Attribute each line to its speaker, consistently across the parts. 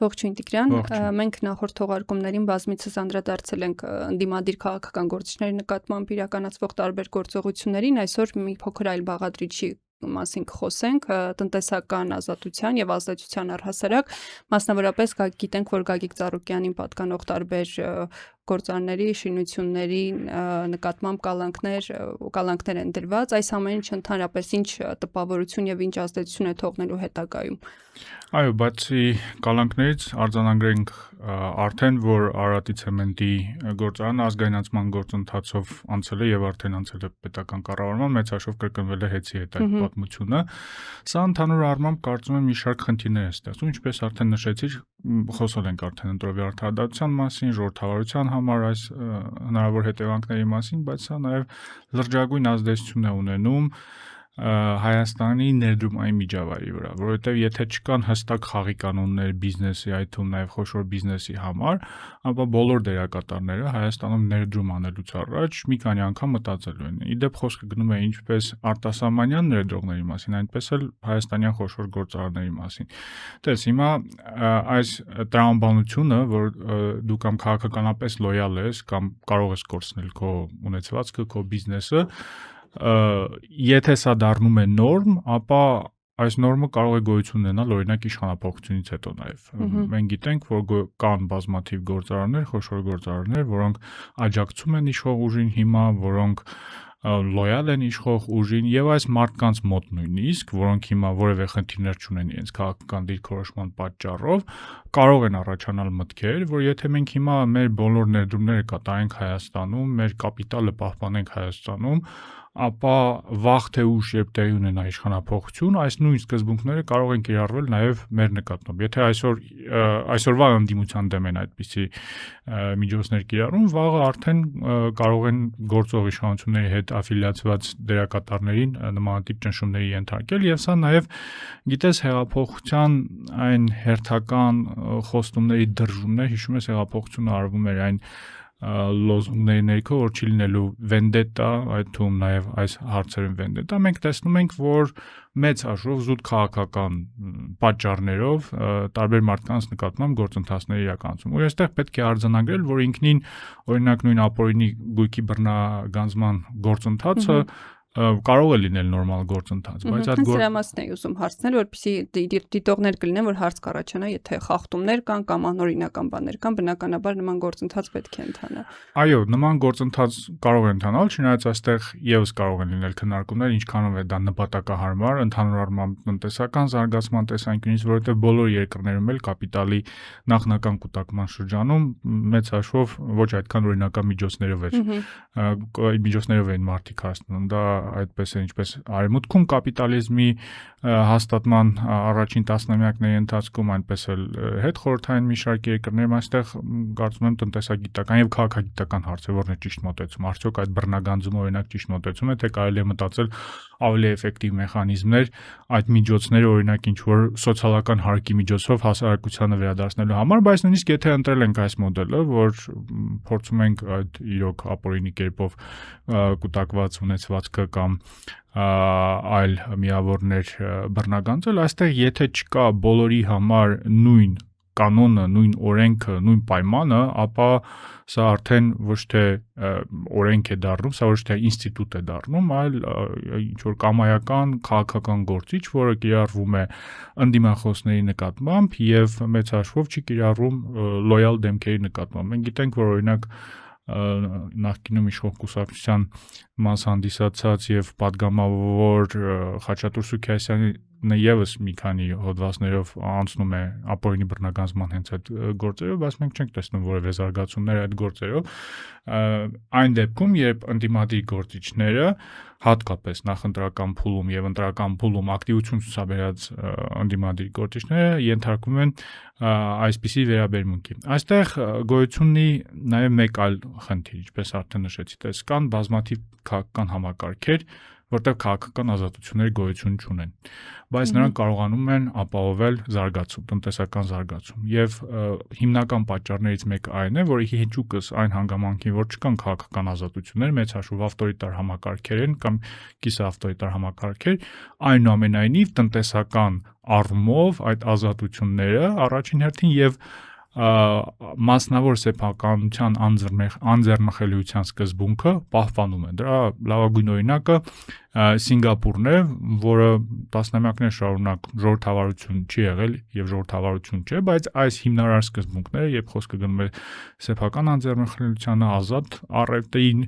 Speaker 1: Ողջույն Տիգրան, մենք նախորդ թողարկումներին բազմիցս անդրադարձել ենք ընդդիմադիր քաղաքական գործիչների նկատմամբ իրականացվող տարբեր գործողություններին, այսօր մի փոքր այլ բաղադրիչի մասին կխոսենք, տնտեսական ազատության եւ ազդեցության առհասարակ, մասնավորապես գիտենք, որ Գագիկ Ծառուկյանին պատկանող տարբեր գործարների, շինությունների նկատմամբ կալանքներ են դրված, այս ամեն ինչ ընդհանրապես ինչ տպավորություն եւ ինչ ազդեցություն է թողնելու հետագայում։
Speaker 2: Այո, բացի կալանքներից արձանագրենք արդեն, որ Արարատի ցեմենտի գործարանը ազգայնացման գործընթացով անցել է եւ արդեն անցել է պետական կառավարման, մեծ հաշվով կրկնվել է հեծի հետ այդ պատմությունը։ Սա ընդհանուր առմամբ կարծում եմ մի շարք խնդիրներ է ստեղծում, ինչպես արդեն նշեցիր, խոսել ենք արդեն ընտրովի արդարադատության մասին, ժողովրդավարության համար այս հնարավոր հետևանքների մասին, բայց սա նաեւ լրջագույն ազդեցություն է ունենում Հայաստանի ներդրումային միջավայրի վրա, որովհետև եթե չկան հստակ խաղի կանոններ բիզնեսի, այդ թվում նաև խոշոր բիզնեսի համար, ապա բոլոր դերակատարները Հայաստանում ներդրում անելուց առաջ մի քանի անգամ մտածելու են։ Իդեպ խոսքը գնում է ինչպես արտասահմանյան ներդրողների մասին, այնպես էլ հայաստանյան խոշոր գործարարների մասին։ Տես, հիմա այս տրամաբանությունը, որ դու կամ քաղաքականապես լոյալ ես, կամ կարող ես կորցնել քո ունեցվածքը, քո բիզնեսը, եթե սա դառնում է նորմ, ապա այս նորմը կարող է գոյություն ունենալ օրինակ իշխանափոխությունից հետո նաև։ Մենք գիտենք, որ կան բազմաթիվ գործարարներ, խոշոր գործարարներ, որոնք աջակցում են իշխող ուժին հիմա, որոնք լոյալ են իշխող ուժին եւ այս մարդկանց մոտ նույնիսկ, որոնք հիմա որևէ խնդիրներ չունեն իրենց քաղաքական դիրքորոշման պատճառով, կարող են առաջանալ մտքեր, որ եթե մենք հիմա մեր բոլոր ներդրումները կատարենք Հայաստանում, մեր կապիտալը պահպանենք Հայաստանում, ապա վաղ թե ուշ երբ տեղի ունենա իշխանափոխություն, այս նույն սկզբունքները կարող են կիրառվել նաև մեր նկատմամբ։ Եթե այսօրվա ընդդիմության դեմ են այդպիսի միջոցներ կիրառում, վաղը արդեն կարող են գործող իշխանությունների հետ աֆիլիացված դերակատարներին նմանատիպ ճնշումների ենթարկել, եւ սա նաև գիտես հեղափոխության այն հերթական խոստումների դրժումներ, հիշում ես հեղափոխությունը արվում էր այն լոզունգների ներքո, որ չի լինելու վենդետա, այդ թվում նաև այս հարցերում վենդետա, մենք տեսնում ենք, որ մեծ հաշվով զուտ քաղաքական պատճառներով տարբեր մարդկանց նկատմամբ գործընթացներ իրականացում։ Ու այստեղ պետք է արձանագրել, որ ինքնին օրինակ նույն ապօրինի գույքի բռնագանձման գործընթացը կարող է լինել նորմալ գործընթաց, բայց այդ
Speaker 1: դրա մասն էի ուզում հարցնել, որպեսզի դիտողներ կլինեն, որ հարց կառաջանա, եթե խախտումներ կան կամ անօրինական բաներ կան, բնականաբար նման գործընթաց պետք է ընթանա։
Speaker 2: Այո, նման գործընթաց կարող է ընթանալ, չնայած այստեղ եւս կարող են լինել քննարկումներ, ինչքանով է դա նպատակահարմար, ընդհանուր առմամբ տնտեսական զարգացման տեսանկյունից, որովհետեւ բոլոր երկրներում էլ կապիտալի նախնական կուտակման շրջանում մեծ հաշվով ոչ այդքան օրինական միջոցներով են մարդիկ հասնում, դա այդպես է, ինչպես արևմուտքում կապիտալիզմի հաստատման առաջին տասնամյակների ընթացքում, այնպես էլ հետխորհրդային մի շարք երկրներում, այստեղ կարծում եմ տնտեսագիտական եւ քաղաքագիտական հարց է, որն է ճիշտ մոտեցում։ Արդյոք այդ բռնագանձումը օրինակ ճիշտ մոտեցում է, թե կարելի է մտածել ավելի էֆեկտիվ մեխանիզմներ այդ միջոցները օրինակ ինչ որ սոցիալական հարկի միջոցով հասարակությանը վերադարձնելու համար, բայց նույնիսկ եթե ընտրել ենք այս մոդելը, որ փորձում ենք այդ իրոք ապօրինի կերպով կուտակված ունեցվածքը կամ այլ միավորներ բռնագանձել, այստեղ եթե չկա բոլորի համար նույն կանոնը, նույն օրենքը, նույն պայմանը, ապա սա արդեն ոչ թե օրենք է դառնում, սա ոչ թե ինստիտուտ է դառնում, այլ ինչ որ կամայական քաղաքական գործիչ, որը կիրառվում է ընդդիմախոսների նկատմամբ եւ մեծ հաշվով չի կիրառվում լոյալ դեմքերի նկատմամբ։ Մենք գիտենք, որ օրինակ նախկինում իշխող կուսակցության մաս հանդիսացած եւ падգամավոր Խաչատուր Սուքիասյանը եւս մի քանի հոդվածներով անցնում է ապօրինի բռնագանձման հենց այդ գործերով, բայց մենք չենք տեսնում որևէ զարգացումներ այդ գործերով։ Այն դեպքում, երբ ընդդիմադիր գործիչները հատկապես նախընտրական փուլում եւ ընտրական փուլում ակտիվություն ցուցաբերած ընդդիմադիր գործիչները ենթարկվում են այսպիսի վերաբերմունքի։ Այստեղ գոյություն ունի նաեւ մեկ այլ խնդիր, ինչպես արդեն նշեցի, կան բազմաթիվ քաղաքական համակարգեր, որտեղ քաղաքական ազատությունների գոյություն չունեն, բայց նրանք կարողանում են ապահովել զարգացում, տնտեսական զարգացում եւ հիմնական պատճառներից մեկը այն է, որ հիճուկս այն հանգամանքին, որ չկան քաղաքական ազատություններ, մեծ հաշվով ավտորիտար համակարգեր են կամ կիսաավտորիտար համակարգեր, այնուամենայնիվ տնտեսական առումով այդ ազատությունները առաջին հերթին եւ մասնավոր սեփականության անձեռնխելիության սկզբունքը պահպանում է։ Դրա լավագույն օրինակը Սինգապուրն է, որը տասնամյակներ շարունակ ժողովրդավարություն չի եղել եւ ժողովրդավարություն չէ, բայց այս հիմնարար սկզբունքները, երբ խոսքը գնում է սեփական անձեռնխելիությանը, ազատ առևտրին,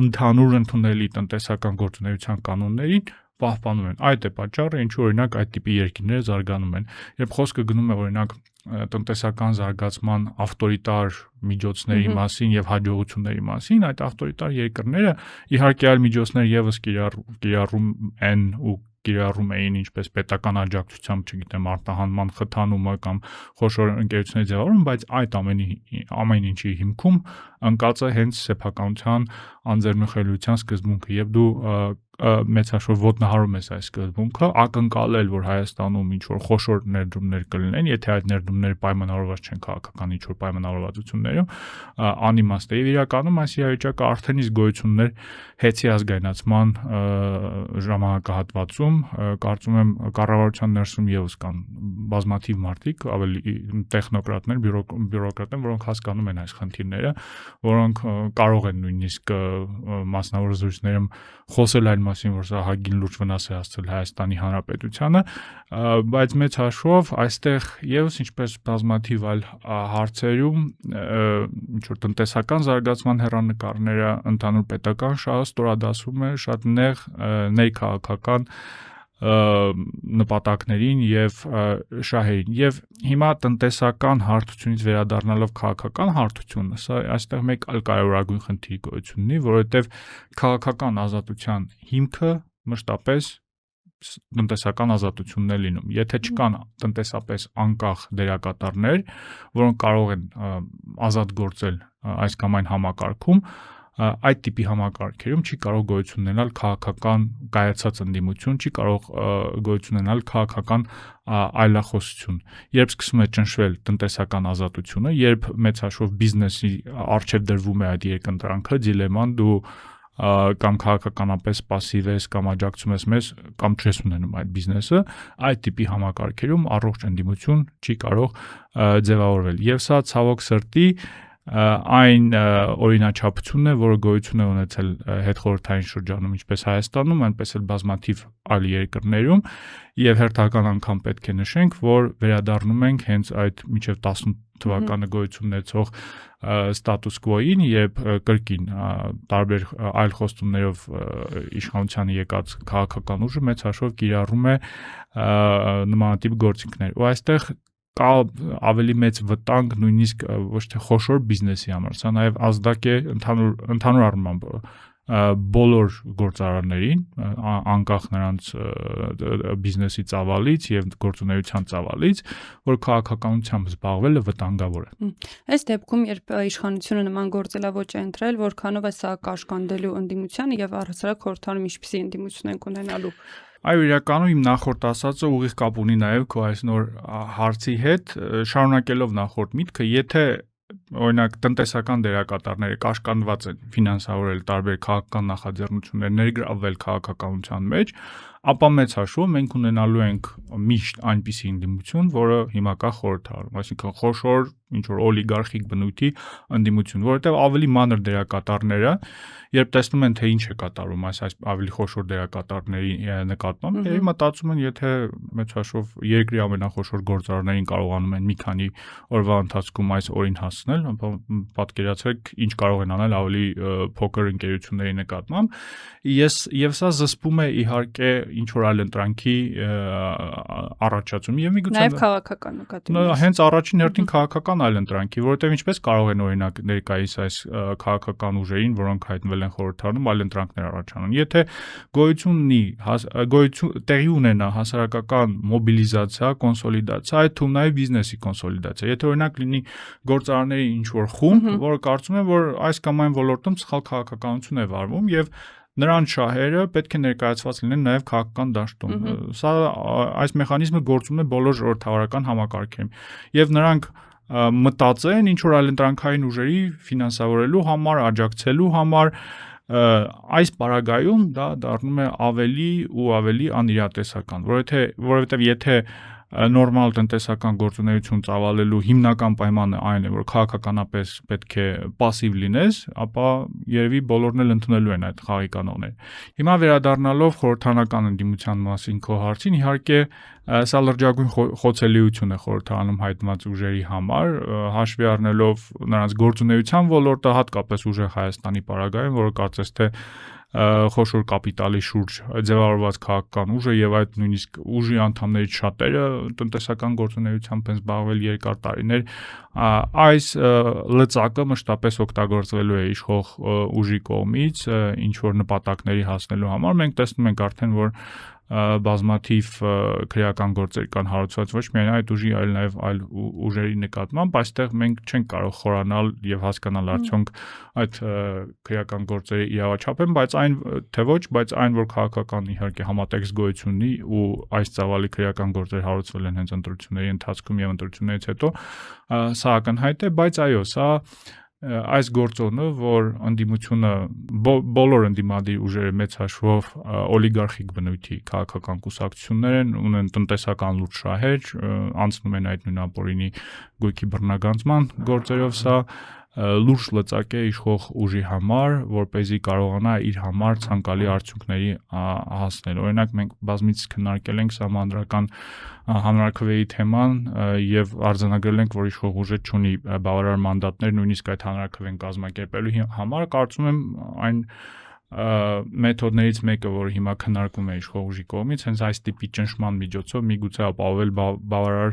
Speaker 2: ընդհանուր ընդունելի տնտեսական գործունեության կանոններին պահպանում են։ Այդ է պատճառը, ինչու օրինակ այդ տիպի երկիրները զարգանում են։ Երբ խոսքը գնում է օրինակ տնտեսական զարգացման ավտորիտար միջոցների մասին եւ հաջողությունների մասին, այդ ավտորիտար երկրները իհարկե այլ միջոցներ եւս կիրառում են ու կիրառում էին, ինչպես պետական աջակցությամբ, չգիտեմ, արտահանման խթանումը կամ խոշոր ընկերությունների ձևավորումը, բայց այդ ամեն ինչի հիմքում ընկած է հենց սեփականության անձեռնխելիության սկզբունքը եւ դու մեծ հաշվով ոտնահարում ես այս սկզբունքը, ակնկալել, որ Հայաստանում ինչ-որ խոշոր ներդրումներ կլինեն, եթե այդ ներդրումները պայմանավորված չեն քաղաքական ինչ-որ պայմանավորվածություններով, անիմաստ է։ Եվ իրականում այս իրավիճակը արդեն իսկ գոյություններ հեծի ազգայնացման ժամանակահատվածում, կարծում եմ կառավարության ներսում եւս կան բազմաթիվ մարդիկ, ավելի տեխնոկրատներ, բյուրոկրատներ, որոնք հասկանում են այս խնդիրները, որոնք կարող են նույնիսկ մասնավոր զրույցներում խոսել այն մասին, որ սա հագին լուրջ վնաս է հասցրել Հայաստանի Հանրապետությանը, բայց մեծ հաշվով այստեղ եւս ինչպես բազմաթիվ այլ հարցերում ինչ որ տնտեսական զարգացման հեռանկարները ընդհանուր պետական շահը ստորադասվում է շատ նեղ ներքաղաքական նպատակներին եւ շահերին եւ հիմա տնտեսական հարթությունից վերադառնալով քաղաքական հարթությունը, սա այստեղ մեկ այլ կարևորագույն խնդիրի գոյություն ունի, որովհետեւ քաղաքական ազատության հիմքը մշտապես տնտեսական ազատությունն է լինում։ Եթե չկան տնտեսապես անկախ դերակատարներ, որոնք կարող են ազատ գործել այս կամ այն համակարգում, այդ տիպի համակարգերում չի կարող գոյություն ունենալ քաղաքական կայացած ընդդիմություն, չի կարող գոյություն ունենալ քաղաքական այլախոսություն։ Երբ սկսում է ճնշվել տնտեսական ազատությունը, երբ մեծ հաշվով բիզնեսի առջև դրվում է այդ երկընտրանքը, դիլեման, դու կամ քաղաքականապես пассив ես կամ աջակցում ես մեզ կամ չես ունենում այդ բիզնեսը, այդ տիպի համակարգերում առողջ ընդդիմություն չի կարող ձևավորվել։ Եվ սա ցավոք սրտի այն օրինաչափությունն է, որը գոյություն է ունեցել հետխորհրդային շրջանում, ինչպես Հայաստանում, այնպես էլ բազմաթիվ այլ երկրներում, եւ հերթական անգամ պետք է նշենք, որ վերադառնում ենք հենց այդ մինչեւ 18 թվականը գոյություն ունեցող ստատուս կվոին, երբ կրկին տարբեր այլ խոստումներով իշխանությանը եկած քաղաքական ուժը մեծ հաշվով կիրառում է նմանատիպ գործիքներ։ Ու այստեղ կա ավելի մեծ վտանգ նույնիսկ ոչ թե խոշոր բիզնեսի համար, սա նաև ազդակ է ընդհանուր առմամբ բոլոր գործարարներին, անկախ նրանց բիզնեսի ծավալից եւ գործունեության ծավալից, որ քաղաքականությամբ զբաղվելը վտանգավոր է։
Speaker 1: Այս դեպքում, երբ իշխանությունը նման գործելավոճ է ընտրել, որքանով է սա կաշկանդելու ընդդիմությանը եւ առհասարակ խորհրդանում ինչպիսի ընդդիմություն են ունենալու։
Speaker 2: Այո, իրականում իմ նախորդ ասածը ուղիղ կապ ունի նաև քո այս նոր հարցի հետ, շարունակելով նախորդ միտքը, եթե օրինակ տնտեսական դերակատարները կաշկանդված են ֆինանսավորել տարբեր քաղաքական նախաձեռնություններ, ներգրավվել քաղաքականության մեջ, ապա մեծ հաշվով մենք ունենալու ենք միշտ այնպիսի ընդդիմություն, որը հիմա կա խորհրդարանում, այսինքն խոշոր ինչ-որ օլիգարխիկ բնույթի ընդդիմություն, որովհետև ավելի մանր դերակատարները, երբ տեսնում են, թե ինչ է կատարում այս ավելի խոշոր դերակատարների նկատմամբ, եւ մտածում են, եթե մեծ հաշվով երկրի ամենախոշոր գործարարներին կարողանում են մի քանի օրվա ընթացքում այս օրին հասնել, ապա պատկերացրեք ինչ կարող են անել ավելի փոքր ընկերությունների նկատմամբ, եւ սա զսպում է իհարկե ինչ-որ այլ ընտրանքի առաջացում եւ միգուցե
Speaker 1: նաեւ քաղաքական նկատի ունի։
Speaker 2: Հենց առաջին հերթին քաղաքական այլ ընտրանքի, որովհետեւ ինչպես կարող են օրինակ ներկայիս այս քաղաքական ուժերին, որոնք հայտնվել են խորհրդարանում, այլ ընտրանքներ առաջանան։ Եթե գոյություն ունի, տեղի ունենա հասարակական մոբիլիզացիա, կոնսոլիդացիա, այդ թվում նաեւ բիզնեսի կոնսոլիդացիա։ Եթե օրինակ լինի գործարանների ինչ-որ խումբ, որը կարծում է, որ այս կամ այն ոլորտում սխալ քաղաքականություն է վարվում եւ նրանց շահերը պետք է ներկայացված լինեն նաև քաղաքական դաշտում։ Սա այս մեխանիզմը գործում է բոլոր ժողովրդավարական համակարգերում։ Եվ նրանք մտածեն ինչ որ այլընտրանքային ուժերի ֆինանսավորելու համար, աջակցելու համար, այս պարագայում դա դառնում է ավելի ու ավելի անիրատեսական, որովհետև եթե նորմալ տնտեսական գործունեություն ծավալելու հիմնական պայմանը այն է, որ քաղաքականապես պետք է пассив լինես, ապա երևի բոլորն էլ ընդունելու են այդ խաղի կանոնները։ Հիմա վերադառնալով խորհրդանական ընդդիմության մասին քո հարցին, իհարկե սա լրջագույն խոցելիություն է խորհրդարանում հայտնված ուժերի համար, հաշվի առնելով նրանց գործունեության ոլորտը, հատկապես ուժեղ Հայաստանի պարագայում, որը կարծես թե խոշոր կապիտալի շուրջ ձևավորված քաղաքական ուժը եւ այդ նույնիսկ ուժի անդամներից շատերը տնտեսական գործունեությամբ են զբաղվել երկար տարիներ, այս լծակը մշտապես օգտագործվելու է իշխող ուժի կողմից ինչ որ նպատակների հասնելու համար։ Մենք տեսնում ենք արդեն, որ բազմաթիվ քրեական գործեր կան հարուցված ոչ միայն այդ ուժի, այլ նաև այլ ուժերի նկատմամբ, այստեղ մենք չենք կարող խորանալ եւ հասկանալ արդյոք այդ քրեական գործերի իրավաչափ են, բայց այն թե ոչ, բայց այն որ քաղաքական իհարկե համատեքստ գոյություն ունի ու այս ծավալի քրեական գործեր հարուցվել են հենց ընտրությունների ընթացքում եւ ընտրություններից հետո, սա ակնհայտ է, բայց այո, սա այս գործոնը, որ ընդդիմությունը բոլոր ընդդիմադիր ուժերը մեծ հաշվով օլիգարխիկ բնույթի քաղաքական կուսակցություններ են, ունեն տնտեսական լուրջ շահեր, անցնում են այդ նույն ապօրինի գույքի բռնագանձման գործերով, սա լուրջ լծակ է իշխող ուժի համար, որպեսզի կարողանա իր համար ցանկալի արդյունքների հասնել։ Օրինակ մենք բազմիցս քննարկել ենք սահմանադրական հանրաքվեի թեման եւ արձանագրել ենք, որ իշխող ուժը ունի բավարար մանդատներ նույնիսկ այդ հանրաքվեն կազմակերպելու համար, կարծում եմ այն մեթոդներից մեկը, որը հիմա քննարկվում է իշխող ուժի կողմից, հենց այս տիպի ճնշման միջոցով միգուցե ապահովել բավարար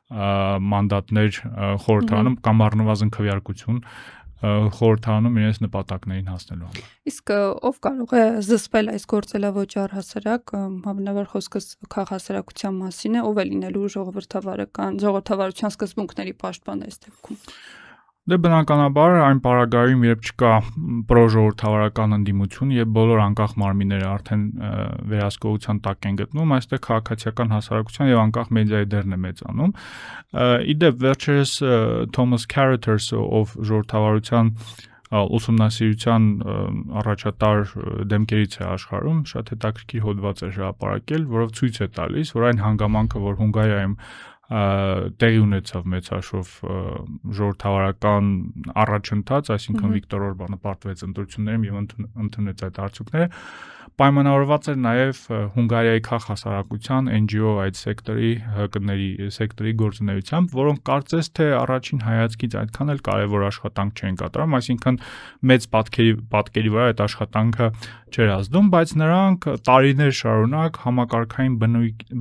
Speaker 2: մանդատներ խորհրդարանում կամ առնվազն քվեարկություն խորհրդարանում իրենց նպատակներին հասնելու համար։
Speaker 1: Իսկ ով կարող է զսպել այս գործելավոճը առհասարակ, հավանաբար խոսքս քաղաքասարակության մասին է, ով է լինելու ժողովրդավարության սկզբունքների պաշտպան այս դեպքում։
Speaker 2: Դե բնականաբար այն պարագայում, երբ չկա պրոժողովրդավարական ընդդիմություն եւ բոլոր անկախ մարմինները արդեն վերահսկողության տակ են գտնվում, այստեղ քաղաքացիական հասարակության եւ անկախ մեդիայի դերն է մեծանում։ Իդեպ վերջերս Thomas Carothers, ով ժողովրդավարության ուսումնասիրության առաջատար դեմքերից է աշխարհում, շատ հետաքրքիր հոդված է հրապարակել, որով ցույց է տալիս, որ այն հանգամանքը, որ Հունգարիայում տեղի ունեցավ մեծ հաշվով ժողովրդավարական առաջընթաց, այսինքն Վիկտոր Օրբանը պարտվեց ընտրություններում եւ ընդունեց այդ արդյունքները, պայմանավորված էր նաեւ Հունգարիայի քաղաքասարակության NGO այդ սեկտորի ՀԿ-ների սեկտորի գործունեությամբ, որոնք կարծես թե առաջին հայացքից այդքան էլ կարևոր աշխատանք չեն կատարում, այսինքն մեծ պատկերի վրա այդ աշխատանքը չէր ազդում, բայց նրանք տարիներ շարունակ համակարգային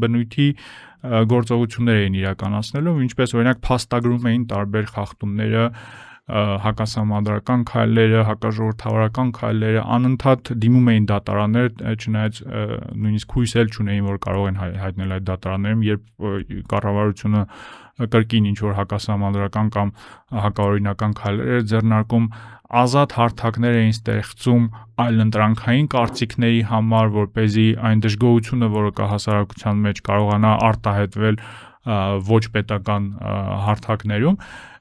Speaker 2: բնույթի գործողություններ էին իրականացնելու, ինչպես օրինակ փաստագրում էին տարբեր խախտումները, հակասահմանադրական քայլերը, հակաժողովրդավարական քայլերը, անընդհատ դիմում էին դատարաններ, չնայած նույնիսկ հույս էլ չունեին, որ կարող են հայտնել այդ դատարաններում, երբ կառավարությունը կրկին ինչ որ հակասահմանադրական կամ հակաօրինական քայլեր ձեռնարկում, ազատ հարթակներ էին ստեղծում այլընտրանքային կարծիքների համար, որպեսզի այն դժգոհությունը, որը կա հասարակության մեջ, կարողանա արտահայտվել ոչ պետական հարթակներում,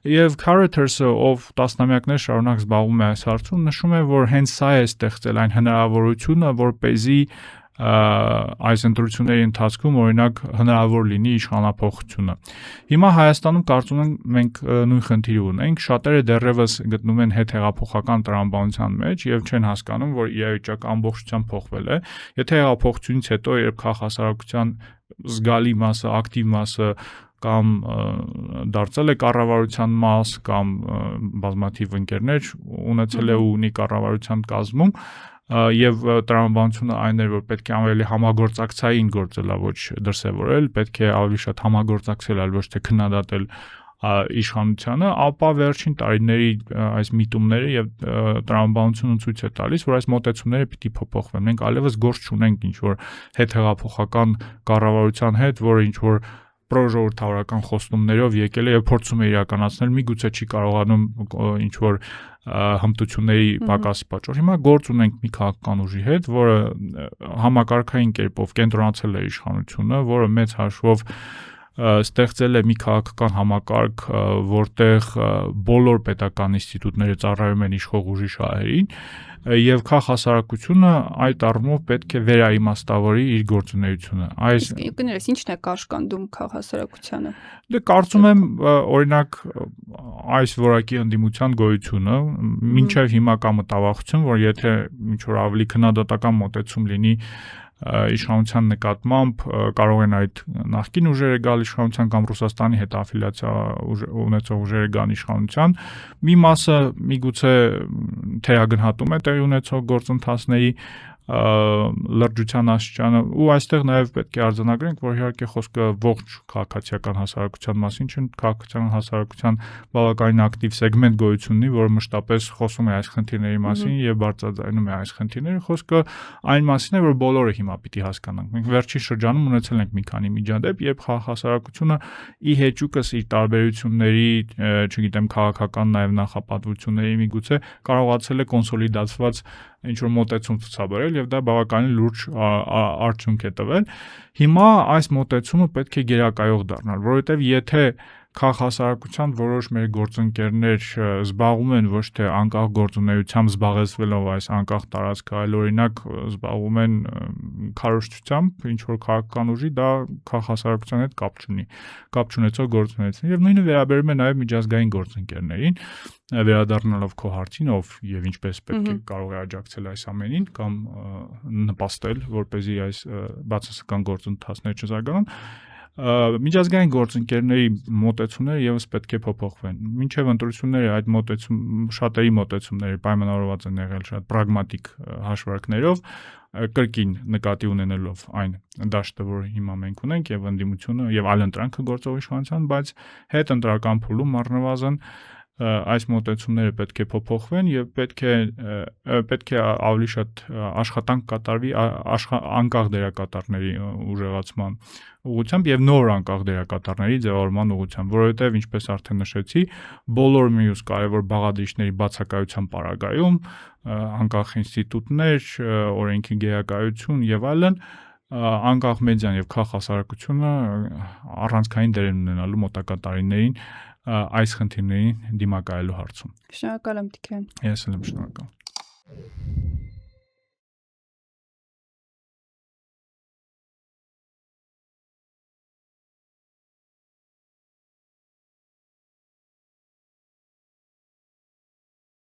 Speaker 2: եւ Carothers-ը, ով տասնամյակներ շարունակ զբաղվում է այս հարցում, նշում է, որ հենց սա է ստեղծել այն հնարավորությունը, որպեսզի այս ընտրությունների ընթացքում օրինակ հնարավոր լինի իշխանափոխությունը։ Հիմա Հայաստանում կարծում եմ մենք նույն խնդիրը ունենք, շատերը դեռևս գտնում են հետհեղափոխական տրամաբանության մեջ եւ չեն հասկանում, որ իրավիճակը ամբողջությամբ փոխվել է։ Եթե հեղափոխությունից հետո, երբ քաղաքասարակության զգալի մասը, ակտիվ մասը կամ դարձել է կառավարության մաս կամ բազմաթիվ ընկերներ ունեցել է ու ունի կառավարության կազմում, եւ տրամաբանությունը այն էր, որ պետք է ավելի համագործակցային գործելավոճ դրսևորել, պետք է ավելի շատ համագործակցել, այլ ոչ թե քննադատել իշխանությանը, ապա վերջին տարիների այս միտումները եւ տրամաբանությունը ցույց է տալիս, որ այս մոտեցումները պիտի փոփոխվեն։ Մենք այլևս գործ չունենք ինչ որ հետհեղափոխական կառավարության հետ, որը ինչ որ պրոժողովրդավարական խոստումներով եկել է եւ փորձում է իրականացնել, միգուցե չի կարողանում ինչ որ հմտությունների պակասի պատճառով։ Հիմա գործ ունենք մի քաղաքական ուժի հետ, որը համակարգային կերպով կենտրոնացել է իշխանությունը, որը մեծ հաշվով ստեղծել է մի քաղաքական համակարգ, որտեղ բոլոր պետական ինստիտուտները ծառայում են իշխող ուժի շահերին, եւ քաղաքասարակությունը այդ առումով պետք է վերաիմաստավորի իր գործունեությունը։
Speaker 1: Կներես, ի՞նչն է կաշկանդում քաղաքասարակությանը։
Speaker 2: Դե կարծում եմ, օրինակ, այս որակի ընդդիմության գոյությունը, մինչև հիմա կա մտավախություն, որ եթե ինչ որ ավելի քննադատական մոտեցում լինի իշխանության նկատմամբ, կարող են այդ նախկին ուժերը գալ իշխանության կամ Ռուսաստանի հետ աֆիլիացիա ունեցող ուժերը գան իշխանության, մի մասը միգուցե թերագնահատում է տեղի ունեցող գործընթացների լրջության աստիճանը, ու այստեղ նաև պետք է արձանագրենք, որ իհարկե խոսքը ողջ քաղաքացիական հասարակության մասին չէ, քաղաքացիական հասարակության բավականին ակտիվ սեգմենտ գոյություն ունի, որը մշտապես խոսում է այս խնդիրների մասին եւ բարձրաձայնում է այս խնդիրները, խոսքը այն մասին է, որ բոլորը հիմա պիտի հասկանանք։ Մենք վերջին շրջանում ունեցել ենք մի քանի միջադեպ, երբ հասարակությունը ի հեճուկս իր տարբերությունների, չգիտեմ, քաղաքական նաև նախապատվությունների միգուցե կարողացել է կոնսոլիդացված ինչ որ մոտեցում ցուցաբերել եւ դա բավականին լուրջ արդյունք է տվել։ Հիմա այս մոտեցումը պետք է գերակայող դառնալ, որովհետեւ եթե քաղաքասարակության որոշ մեր գործընկերներ զբաղվում են ոչ թե անկախ գործունեությամբ զբաղեցվելով այս անկախ տարածքը, այլ օրինակ զբաղվում են քարոզչությամբ, ինչ որ քաղաքական ուժի, դա քաղաքասարակության հետ կապ չունի, կապ չունեցող գործունեություն եւ նույնը վերաբերում է նաեւ միջազգային գործընկերներին, վերադառնալով քո հարցին, ով եւ ինչպես պետք է կարող է աջակցել այս ամենին կամ նպաստել, որպեսզի այս բացասական գործընթացները չզարգանան, միջազգային գործընկերների մոտեցումները եւս պետք է փոփոխվեն։ Մինչև ընտրությունները այդ շատերի մոտեցումները պայմանավորված են եղել շատ պրագմատիկ հաշվարկներով, կրկին նկատի ունենելով այն դաշտը, որ հիմա մենք ունենք եւ ընդդիմությունը եւ այլընտրանքը գործող իշխանության, բայց հետ ընտրական փուլում առնվազն այս մոտեցումները պետք է փոփոխվեն եւ պետք է ավելի շատ աշխատանք կատարվի անկախ դերակատարների ուժեղացման ուղղությամբ եւ նոր անկախ դերակատարների ձևավորման ուղղությամբ, որովհետեւ ինչպես արդեն նշեցի, բոլոր մյուս կարևոր բաղադրիչների բացակայության պարագայում անկախ ինստիտուտներ, օրենքի գերակայություն եւ այլն, անկախ մեդիան եւ քաղաքասարակությունը առանցքային դեր են ունենալու մոտակա տարիներին այս խնդիրներին դիմակայելու հարցում։
Speaker 1: Շնորհակալ եմ, Տիգրան։
Speaker 2: Ես էլ եմ շնորհակալ։